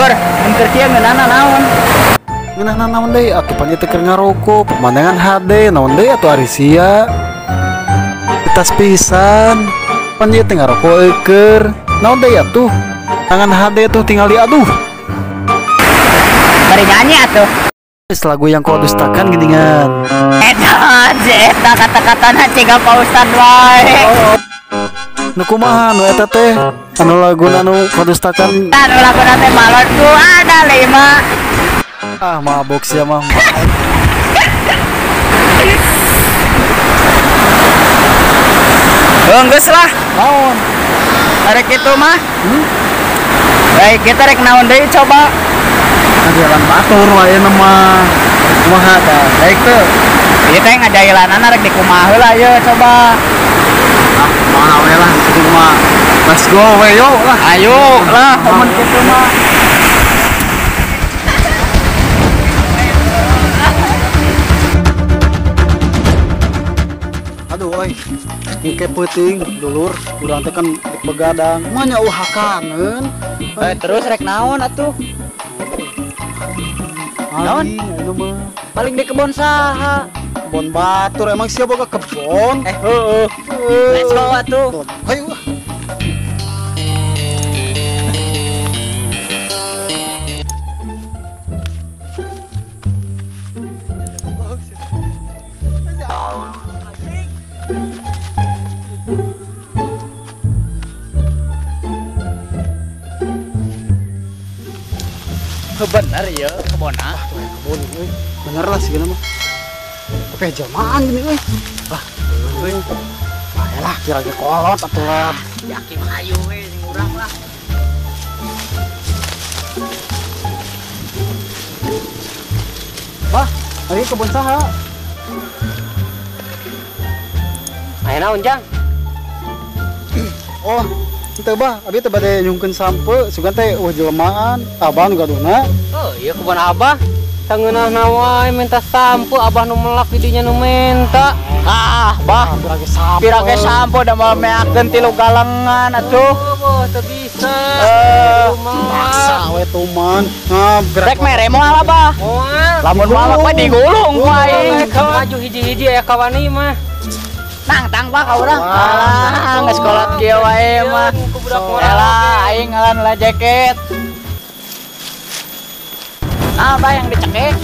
Lur, mun keur kieu ngeunana naon? Ngeunana naon deui atuh panji teu keur ngaroko, pemandangan HD naon deui atuh ari sia. Tas pisan. Panji teu ngaroko eukeur. Naon deui atuh? Tangan HD tuh tinggal diaduh. Bari nyanyi atuh. Lagu yang kau dustakan geningan. Eta kata-katana ciga Pak Ustad wae. Nu kumaha nu eta teh? Anu laguna nu kau dustakan. Anu laguna teh balonku ada 5. Ah, mabok sia mah. Geus lah. Naon? Arek kitu mah. Baik, kita rek naon deui coba. Jalan batur wae nama. Kumaha tah? Baik tuh. Ieu teh ngajailanana rek dikumaha heula ayo coba. Ah, kumaha we lah kitu mah. Let's go we yo lah. Ayo lah, mun kitu mah. Aduh euy. Engke peuting dulur, urang teh kan begadang. Mah nya ulah kangen. Terus rek naon atuh? Naon? Anu mah Paling di kebon saha? kebon batur emang siapa boga kebon? Heeh. Let's go atuh. Ayo. Bener ya kebona. Kebon euy. Bener lah sih mah. Oke, jamaan gini euy. Lah, euy. Baelah kira ge kolot atuh lah. Yakin ayo we sing urang lah. Bah, ari kebon saha? Aya naon Jang? Oh, teu bah, abi teh bade nyungkeun sampe, sugan teh jelmaan, abang gaduna. Oh iya kebun abah tangeunahna wae minta sampo abah nu melak di dinya nu menta. Ah, bah, pirage sampo da mau meakeun 3 galengan atuh. Oh teu bisa. Maksa we tuman. Nah, Rek mere moal bah. Moal. Lamun malak mah digulung ku aing. Maju hiji-hiji aya kawani mah. Tang bah ka urang. Alah, geus kolot kieu wae mah. Elah, aing ngalan lah jaket. Apa yang dicekik?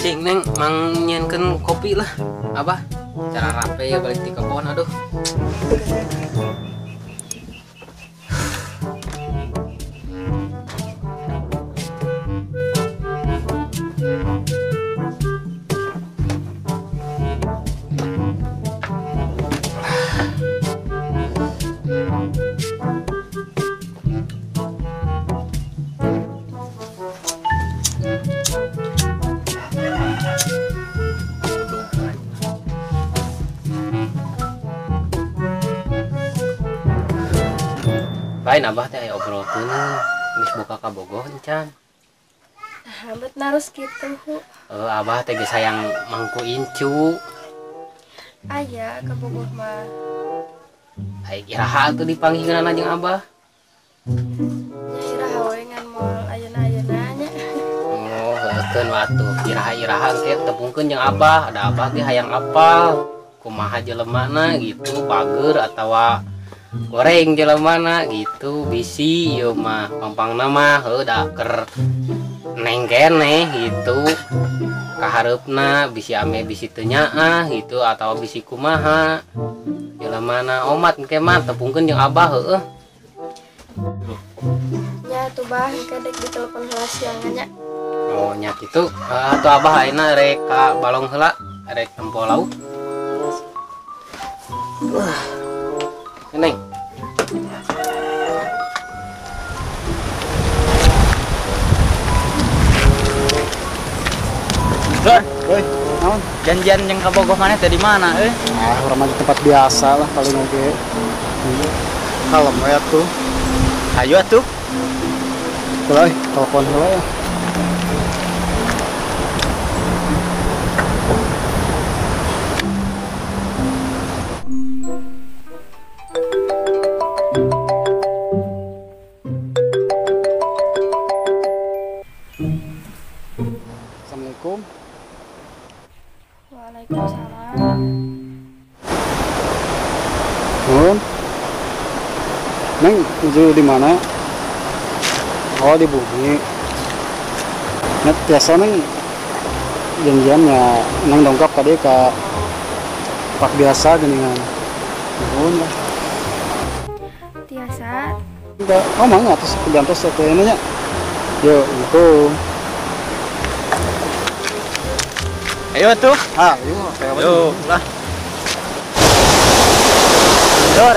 cing neng mang nyenkeun kopi lah abah cara rapi ya balik di kebon aduh. Baik abah teh aya obrolkeun geus buka ka bogoh encan. Abet narus gitu. Abah teh geus sayang mangku incu. Aya ka Bogor mah. Ai iraha tuh dipanggilkeunana jeung abah. Iraha we ngan moal ayeuna-ayeuna nya. Oh, heukeun watuh iraha-iraha teh tepungkeun jeung abah, ada abah ge hayang apal kumaha jelemana gitu, pager atawa goreng jelemana gitu, bisi ieu mah pampangna mah heuh da keur neng keneh gitu. Kahareupna bisi ame bisi teu nyaah gitu atawa bisi kumaha jelemana omat engke mah tepungkeun jeung abah heueuh. Nya tuh bah kedek ditelepon heula siangan nya. Oh nya kitu. Atuh abah ayeuna rek ka balong heula, rek tempo lauk. Neng. Lur, Woi, naon? janjian yang ke Bogor mana tadi mana Orang mah di tempat biasa lah paling oke. Kalem ya tuh. ayo atuh Tuh, telepon heula ya. Assalamualaikum. Waalaikumsalam. Nun. Neng, tuju di mana? Oh, di bumi. Net biasa neng janjiannya neng dongkap tadi ke tempat biasa geningan. Nun lah. Tiasa. Enggak, oh mangga atas kebantos ke nya. Yo, itu. ayo atuh Ah, yuk, kayak yuk lah Lur,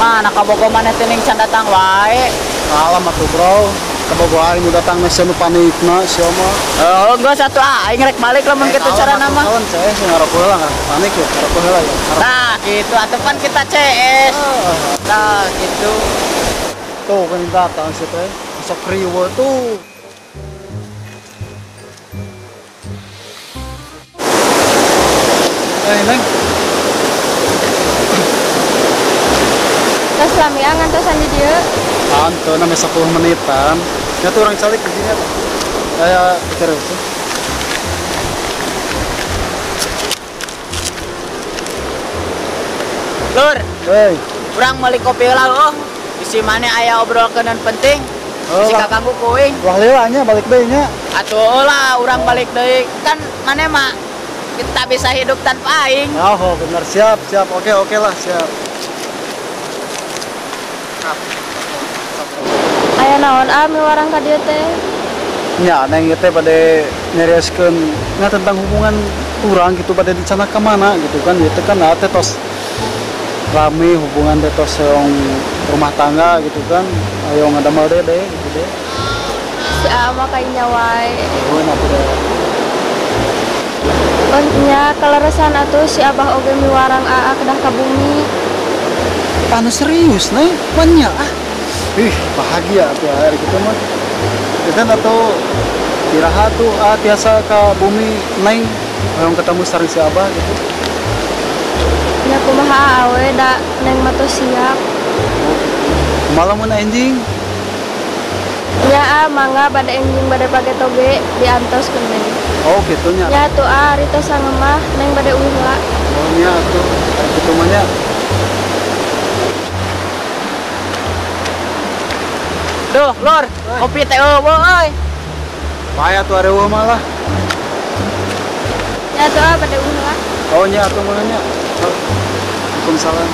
mana ke Bogor mana teh ning can datang wae Alam atuh bro, kebogohan nu datang mesin panikna siapa? oh enggak satu aing rek balik lamun kitu cara nama Kawan saya sih ngaruh lah nggak panik ya, ngaruh lah ya. nah gitu atuh kan kita CS nah gitu Tuh kan datang sih teh, sok riwo tuh. Neng, Terus lamia ngantosan di dieu. anto namanya 10 menitan. Ya tuh orang calik di sini. Saya pikir itu. Lur, Hei, urang meuli kopi heula isi mana aya obrolkeun penting si kakangku kuing wah lelanya balik deui nya. atuh lah urang balik deui kan mana mah kita bisa hidup tanpa aing Oh, benar siap. Oke lah, siap. Aya naon warang ka dieu teh? Ya, neng teh pada nyereskeun tentang hubungan urang gitu pada di sana ke mana gitu kan. Itu kan teh tos rame hubungan teh tos yang rumah tangga gitu kan. Ayo ngadamel deh gitu deh. Si ama kainya wae. Oh, nah deh. Nya kaleresan atuh si abah oge miwarang aa kedah ka bumi. Anu serius neng, banyak Ih, bahagia tuh hari gitu mah. Kita atau iraha tuh biasa ke bumi neng yang ketemu sareng si abah gitu. Nya kumaha awe da neng mah teu siap. Malam mun anjing. Nya mangga bade enjing bade pake toge diantos ke neng. Oh, gitu nya. Nya tuh ari tos sangemah neng bade uih heula. Oh, nya tuh gitu mah nya. duh lur kopi teh eueuh euy Paya tuh ada malah. Ya tuh pada ulah. Oh nya atuh manganya. Waalaikumsalam.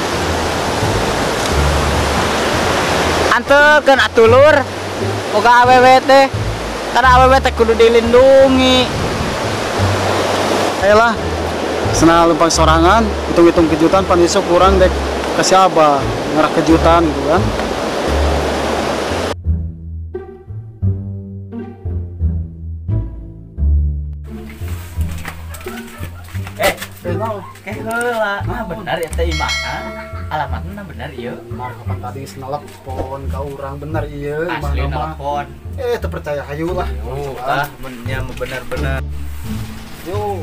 Antekeun atuh lur. Boga awewe teh. Karena awewe teh kudu dilindungi. Ayolah. Senang lempang sorangan, hitung-hitung kejutan pan esuk kurang dek kasih abah ngarah kejutan gitu kan. Heula. Benar ya teh imahna. Alamatna benar ieu. Mar kapan tadi nelepon ka urang bener ieu Asli imahna mah. telepon. Teu percaya hayu lah. Nya benar-benar. Yo.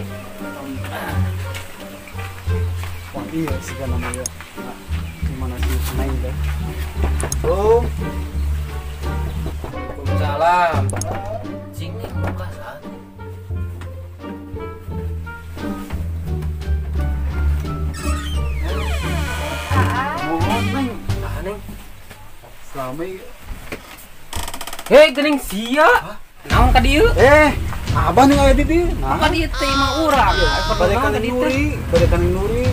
Wah iya sih kan namanya. Nah, gimana sih main deh. Bro. Waalaikumsalam. Cing nih muka saat. Mohon neng. Ah, Neng. Selama Hei, geuning sia. Naon ka dieu? abah nih aya di dieu. Nah, Apa dieu teh mah urang? bade kaning nuri, bade kaning nuri.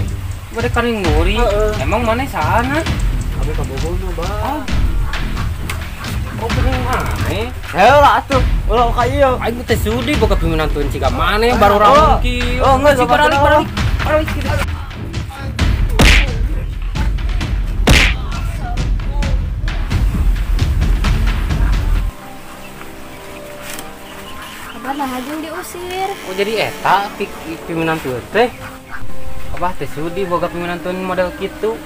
Bade kaning nuri. Heeh. Emang mana sana? Abi ka bogona, Bah. Oh, geuning maneh. Heula atuh. Ulah ka ieu. Aing teh sudi boga piminantun ciga maneh baru raung kieu. Oh, enggak, Si gak apa-apa. paralik kieu. Abah nah hajung diusir. Oh jadi eta piminantun teh. Abah teh sudi boga piminantun model kitu.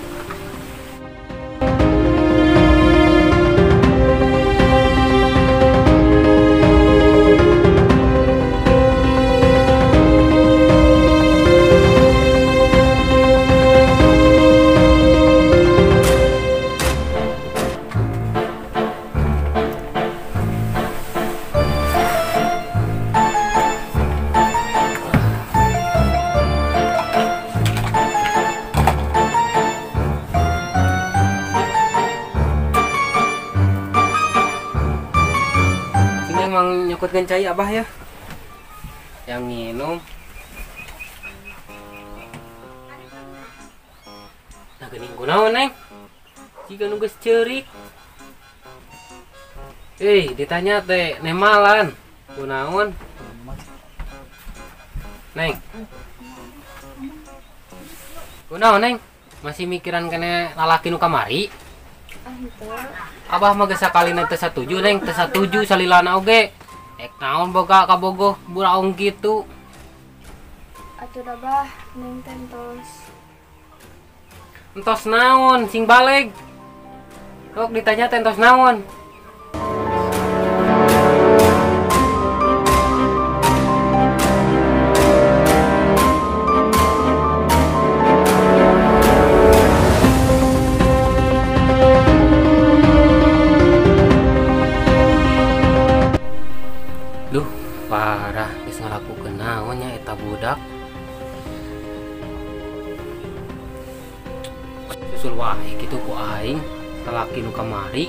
Emang nyokot gencai abah ya yang minum. Nah geuning kunaon neng jika nu geus ceurik ditanya teh nemalan kunaon neng kunaon neng masih mikiran kene lalaki nu kamari. Abah mah geus sakalina teu satuju neng, teu satuju salilana oge. Naon boga kabogoh buraung kitu. Atuh dah bah, neng tentos. Entos naon sing baleg. Rok ditanya teh entos naon. Duh, parah geus ngalakukeun naon nya eta budak. Susul wae kitu ku aing, lalaki nu kamari.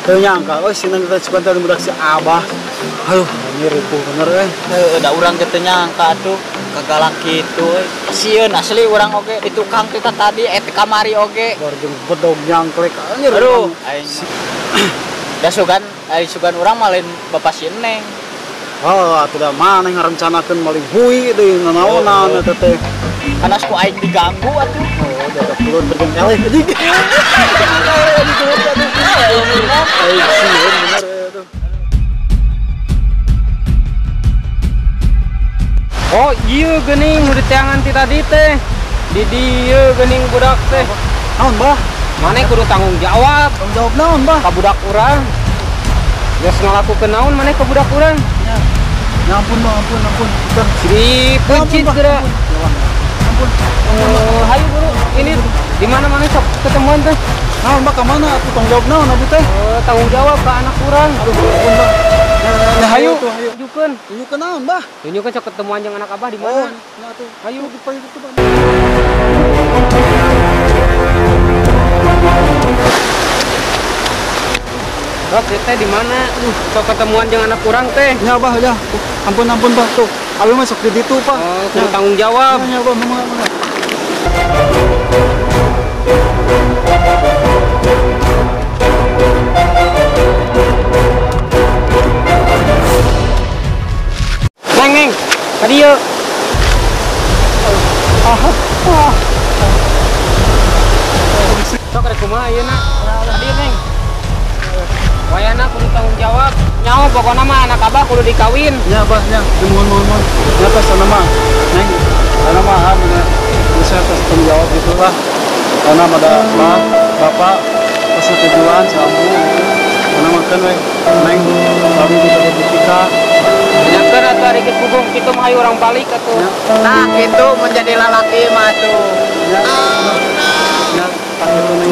Teu nyangka euy sineng teh sebentar budak si Abah. Aduh, ini ripuh bener Da urang teh teu nyangka atuh kagalak kitu euy. Sieun asli urang oge di tukang kita tadi kamari oge. baru jeung bedog nyangklek anjir. Aduh, aing da sugan urang mah lain Bapak si Neng. atuh da maneh ngarencanakeun maling hui deui nanaonan eta teh. Karena ku aing diganggu atuh. Oh, jaga turun bergen eleh anjing. Oh iya geuning nu diteangan ti tadi teh. Di dieu geuning budak teh. Naon, Bah? Mana kudu tanggung jawab Tanggung jawab naon, Bah? ka budak urang. Geus ngalakukeun naon maneh ka budak urang? Ya. Ya ampun, Bah, ampun. Udah. Di pencit Bah. geura. Ampun. Hayu guru, ini di mana mana sok ketemuan teh? Naon, Bah, ka mana atuh tanggung jawab naon abi teh? Tanggung jawab ke anak urang. Aduh, ampun, Bah. Ya, Hayu, tuh, hayu. tunjukkeun. Tunjukkeun naon, Bah? Tunjukkeun sok ketemuan jeung anak abah di Oh, mana? nah tuh. Hayu. Itu, Bah. Rok, teh di mana? Sok ketemuan jeung anak urang teh. Ya, Bah, ya. Tuh, ampun, Bah. Tuh, abi masuk di ditu, Pak. Kudu tanggung jawab. Ya, Bah, mangga. Neng, ka dieu. Sok rek kumaha ayeuna? Ka dieu, Neng. Wayana kudu tanggung jawab. Nyaho pokona mah anak abah kudu dikawin. Ya, Bah, ya. Mohon. Ya, pas sana mah. Neng, sana mah bener. Bisa atas tanggung jawab gitu lah. Karena ada Bah, Bapak persetujuan sama karena makan we. Neng, kami bisa berbukita. Nyakeun atuh ari geus pugung kitu mah hayu urang balik atuh. Nah itu menjadi lalaki mah tuh. Ya, ya, pakai itu Neng.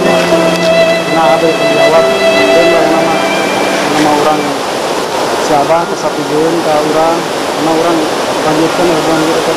Nah, ada tanggung jawab. Dan yang nama orang si Abah kesapijeun ka urang, karena orang lanjutkan hubungan kita.